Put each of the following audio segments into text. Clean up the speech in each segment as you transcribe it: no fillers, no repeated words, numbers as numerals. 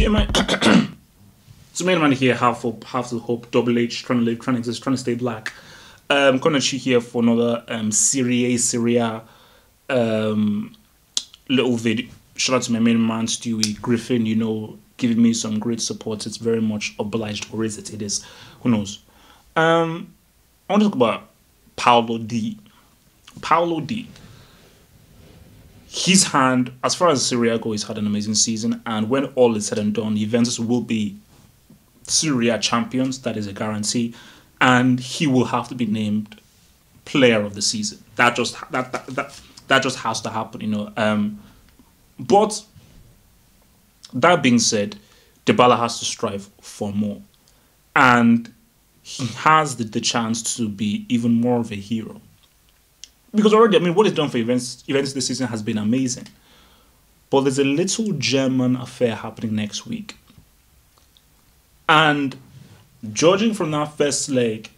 yeah, man. So, main man here, half the hope, double H, trying to live, trying to exist, trying to stay black. Gonna cheat here for another Serie A little video. Shout out to my main man, Stewie Griffin, giving me some great support. It's very much obliged, or is it? It is. Who knows? I want to talk about Paulo D. Paulo D. His hand, as far as Serie A goes, he's had an amazing season, and when all is said and done, Juventus will be Serie A champions. That is a guarantee, and he will have to be named Player of the Season. That just has to happen, But that being said, Dybala has to strive for more, and he has the chance to be even more of a hero. Because already, what he's done for Juventus this season has been amazing. But there's a little German affair happening next week. And judging from that first leg,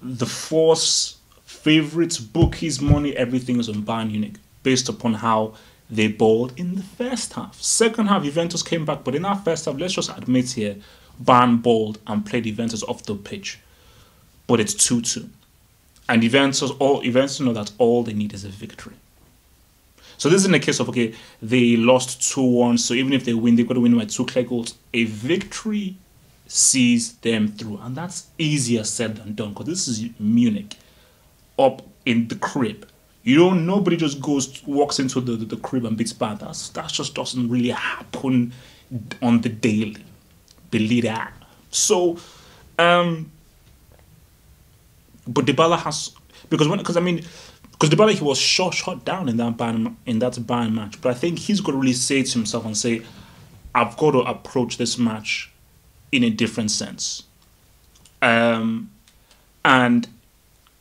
the force, favorites, bookies, money, everything is on Bayern Munich based upon how they balled in the first half. Second half, Juventus came back, but in that first half, let's just admit here, Bayern balled and played Juventus off the pitch. But it's 2-2. And Juventus know that all they need is a victory. So this isn't a case of, okay, they lost 2-1, so even if they win, they've got to win by 2 clear goals. A victory sees them through. And that's easier said than done, because this is Munich, up in the crib. Nobody just walks into the crib and beats Bayern. That just doesn't really happen on the daily. Believe that. So, but Dybala has, because Dybala, he was shot down in that Bayern match. But I think he's got to really say to himself and say, I've got to approach this match in a different sense. And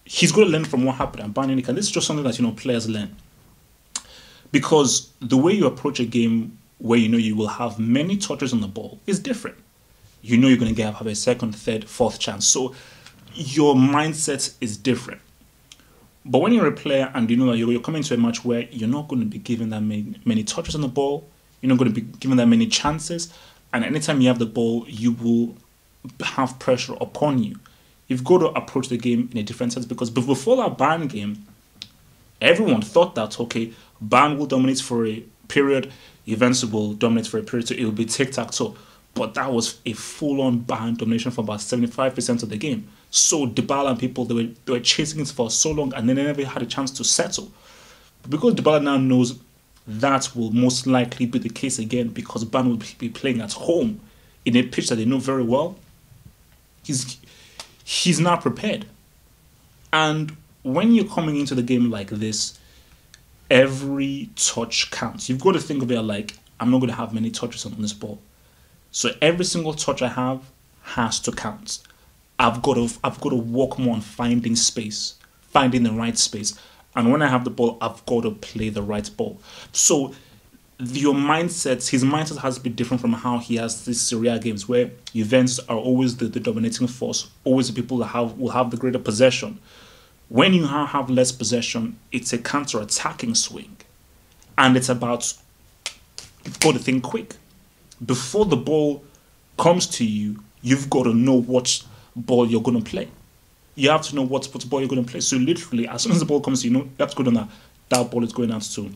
he's got to learn from what happened at Bayern Munich. And this is just something that players learn. Because the way you approach a game where you will have many touches on the ball is different. You're going to have a second, third, fourth chance. So your mindset is different. But when you're a player and that you're coming to a match where you're not going to be given that many touches on the ball, you're not going to be given that many chances, and anytime you have the ball, you will have pressure upon you. You've got to approach the game in a different sense, because before that Bayern game, everyone thought that, okay, Bayern will dominate for a period, Juventus will dominate for a period, so it will be tic-tac-toe. But that was a full-on Bayern domination for about 75% of the game. So Dybala and people, they were chasing it for so long, and they never had a chance to settle. But because Dybala now knows that will most likely be the case again, because Bayern will be playing at home in a pitch that they know very well, he's not prepared. And when you're coming into the game like this, every touch counts. You've got to think of it like, I'm not going to have many touches on this ball. So every single touch I have has to count. I've got to work more on finding space, finding the right space. And when I have the ball, I've got to play the right ball. So his mindset has to be different from how he has these Serie A games, where Juventus are always the dominating force, always the people that will have the greater possession. When you have less possession, it's a counter-attacking swing. And it's about, you've got to think quick. Before the ball comes to you, you've got to know what ball you're going to play. You have to know what ball you're going to play. So literally, as soon as the ball comes to you, you have to go down that ball is going out to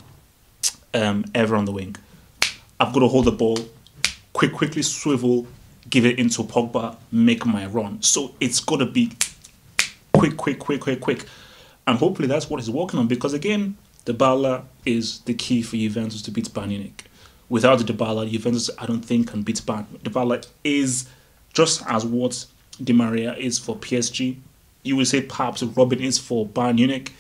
ever on the wing. I've got to hold the ball, quickly swivel, give it into Pogba, make my run. So it's got to be quick. And hopefully that's what he's working on, because again, Dybala is the key for Juventus to beat Bayern Munich. Without Dybala, Juventus, I don't think, can beat Bayern. Dybala is just as what Di Maria is for PSG. You will say perhaps Robin is for Bayern Munich.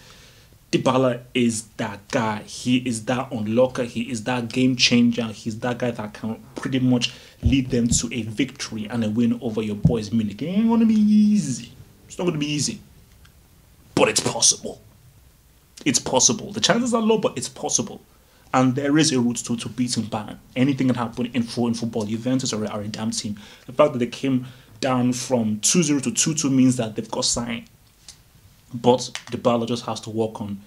Dybala is that guy. He is that unlocker. He is that game changer. He's that guy that can pretty much lead them to a victory and a win over your boys Munich. It ain't going to be easy. It's not going to be easy. But it's possible. It's possible. The chances are low, but it's possible. And there is a route to beating Bayern. Anything can happen in football. Juventus are a damn team. The fact that they came down from 2-0 to 2-2 means that they've got sign. But Dybala just has to work on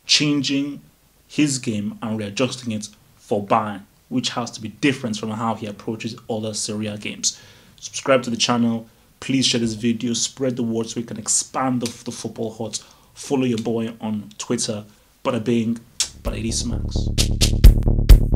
changing his game and readjusting it for Bayern. which has to be different from how he approaches other Serie A games. Subscribe to the channel. Please share this video. Spread the word so we can expand the football hut. Follow your boy on Twitter. Bada bing, bada smacks.